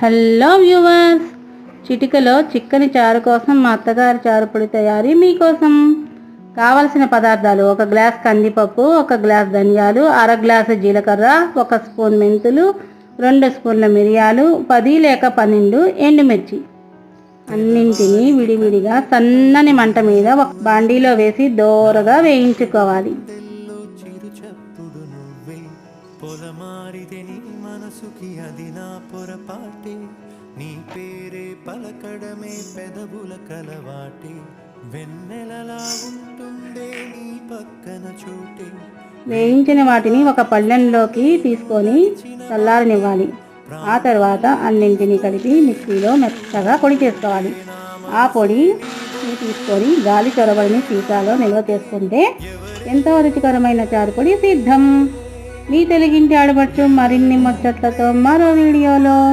Hello viewers, చిటికలో చిక్కని చారు కోసం మా అత్తగారి చారు పొడి తయారీ మీకోసం. కావలసిన పదార్థాలు: 1 గ్లాస్ కందిపప్పు, 1 గ్లాస్ ధనియాలు, అర గ్లాసు జీలకర్ర, 1 స్పూన్ మెంతులు, 2 స్పూన్ల మిరియాలు, 10 లేక 12 ఎండుమిర్చి. అన్నింటినీ విడివిడిగా సన్నని మంట మీద ఒక బాండీలో వేసి దోరగా వేయించుకోవాలి. పొలమారితే నీ మనసుకి అది నా పొరపాటే, నీ పేరే పలకడమే పెదవుల కలవాటే, వెన్నెలలా ఉంటుందే నీ పక్కన చోటే. వేయించిన వాటిని ఒక పళ్ళెంలోకి తీసుకొని చల్లారనివ్వాలి. ఆ తర్వాత అన్నింటినీ కలిపి మిక్సీలో మెత్తగా పొడి చేసుకోవాలి. ఆ పొడి తీసుకొని గాలి చొరబడిని సీసాలో నిల్వ చేసుకుంటే ఎంతో రుచికరమైన చారుపొడి సిద్ధం. మీ తెలుగింటి ఆడపడుచు మరిన్ని ముచ్చట్లతో మరో వీడియోలో.